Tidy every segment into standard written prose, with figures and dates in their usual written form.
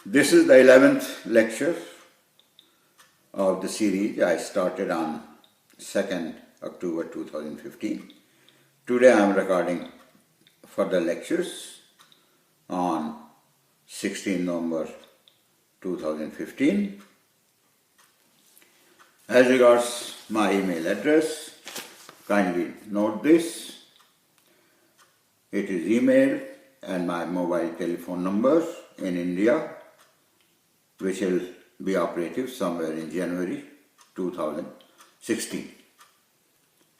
This is the 11th lecture of the series I started on 2nd October 2015. Today I am recording further lectures on 16 November 2015. As regards my email address, kindly note this. It is email and my mobile telephone number in India, which will be operative somewhere in January 2016.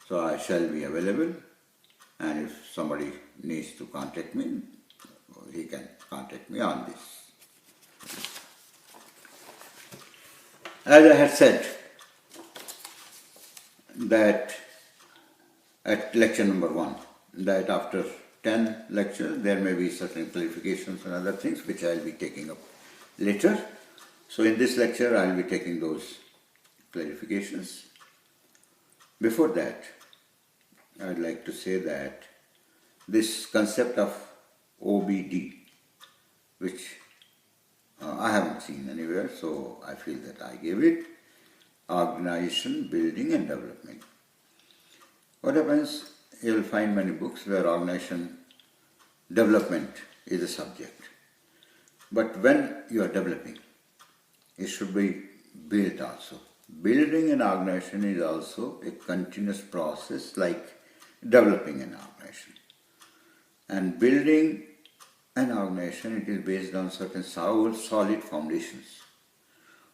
So I shall be available, and if somebody needs to contact me, he can contact me on this. As I had said, that at lecture number 1, that after 10 lectures there may be certain clarifications and other things which I will be taking up later. So in this lecture I will be taking those clarifications. Before that, I would like to say that this concept of OBD, which I haven't seen anywhere, so I feel that I gave it, organization, building and development. What happens, you will find many books where organization development is a subject. But when you are developing, it should be built also. Building an organization is also a continuous process like developing an organization. And building an organization, it is based on certain solid foundations.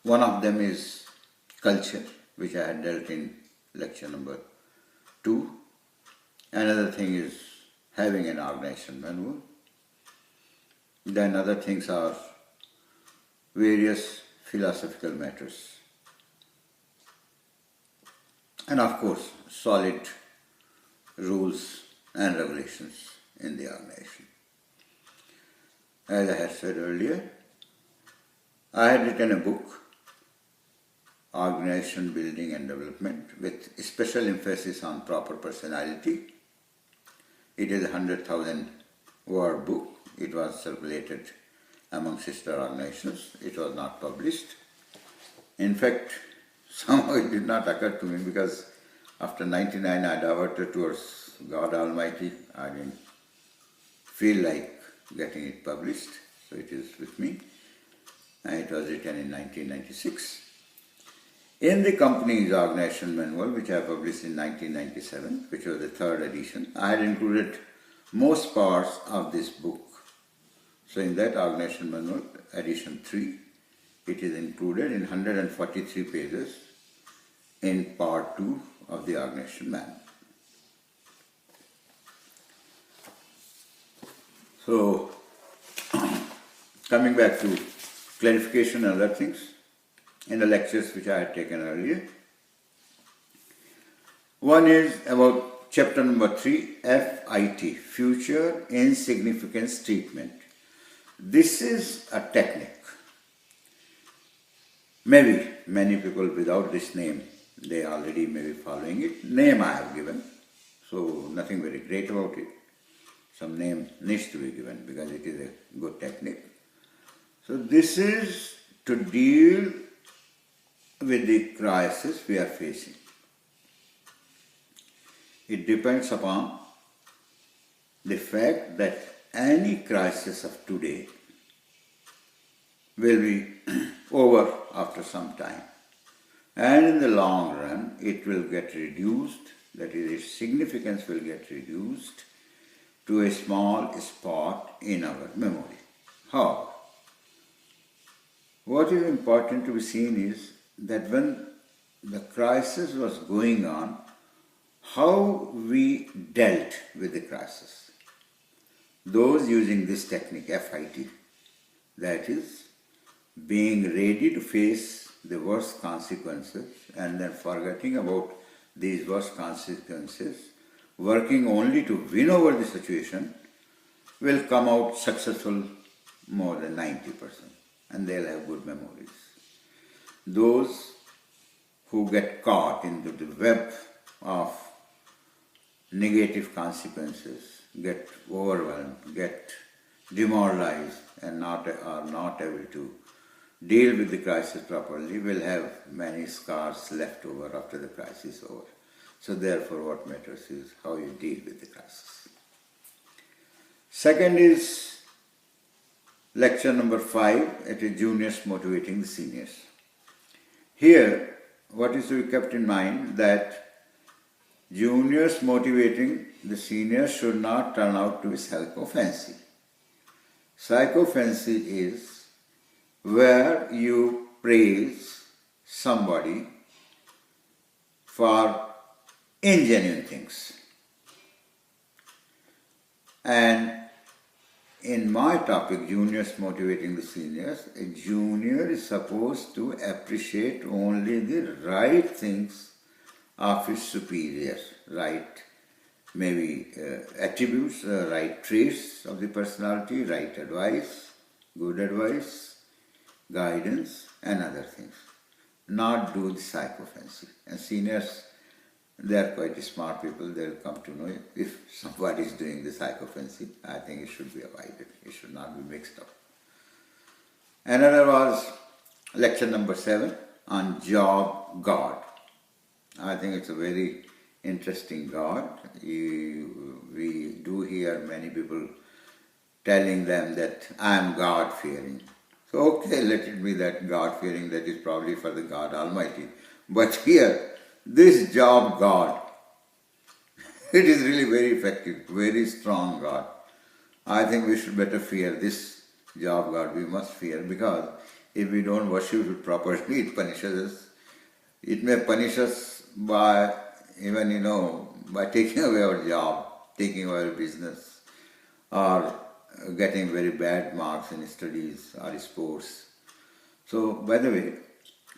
One of them is culture, which I had dealt in lecture number 2. Another thing is having an organization manual. Then other things are various philosophical matters. And of course, solid rules and regulations in the organization. As I had said earlier, I had written a book, Organization, Building and Development, with special emphasis on proper personality. It is a 100,000 word book. It was circulated among sister organizations. It was not published. In fact, somehow it did not occur to me because after 99 I diverted towards God Almighty. I didn't feel like getting it published, so it is with me. And it was written in 1996. In the company's organization manual, which I published in 1997, which was the 3rd edition, I had included most parts of this book. So in that organization manual, edition 3, it is included in 143 pages in part 2 of the organization manual. So, coming back to clarification and other things, in the lectures which I had taken earlier. One is about chapter number 3, FIT, Future Insignificance Treatment. This is a technique. Maybe many people without this name, they already may be following it. Name I have given, so nothing very great about it. Some name needs to be given because it is a good technique. So this is to deal with the crisis we are facing. It depends upon the fact that any crisis of today will be over after some time, and in the long run it will get reduced, that is, its significance will get reduced to a small spot in our memory. However, what is important to be seen is that when the crisis was going on, how we dealt with the crisis. Those using this technique, FIT, that is, being ready to face the worst consequences and then forgetting about these worst consequences, working only to win over the situation, will come out successful more than 90%, and they'll have good memories. Those who get caught into the web of negative consequences, get overwhelmed, get demoralized and are not able to deal with the crisis properly will have many scars left over after the crisis is over. So therefore what matters is how you deal with the crisis. Second is lecture number 5, it is juniors motivating the seniors. Here what is to be kept in mind that juniors motivating the seniors should not turn out to be psychophancy. Psychophancy is where you praise somebody for ingenuine things. And in my topic, juniors motivating the seniors, a junior is supposed to appreciate only the right things of his superior, right maybe attributes, right traits of the personality, right advice, good advice, guidance and other things. Not do the psychophancy. And seniors, they are quite smart people, they will come to know if somebody is doing the psychophancy. I think it should be avoided, it should not be mixed up. Another was lecture number 7 on job God. I think it's a very interesting God. We do hear many people telling them that I am God-fearing. So okay, let it be that God-fearing, that is probably for the God Almighty. But here, this job God, it is really very effective, very strong God. I think we should better fear this job God. We must fear, because if we don't worship it properly, it punishes us. It may punish us by even, by taking away our job, taking away our business, or getting very bad marks in studies or sports. So, by the way,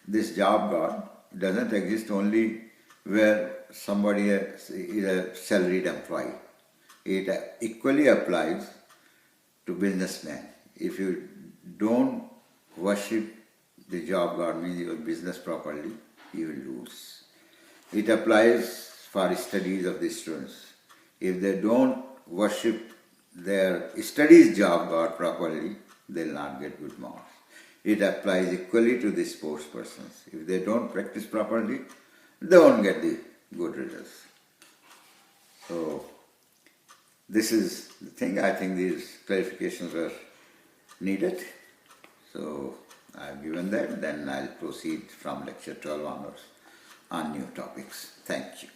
this job God doesn't exist only where somebody is a salaried employee. It equally applies to businessmen. If you don't worship the job God, means your business properly, you will lose. It applies for studies of the students. If they don't worship their studies job God properly, they will not get good marks. It applies equally to the sports persons. If they don't practice properly, they won't get the good results. So, this is the thing. I think these clarifications were needed. So, I have given that. Then I'll proceed from lecture 12 onwards on new topics. Thank you.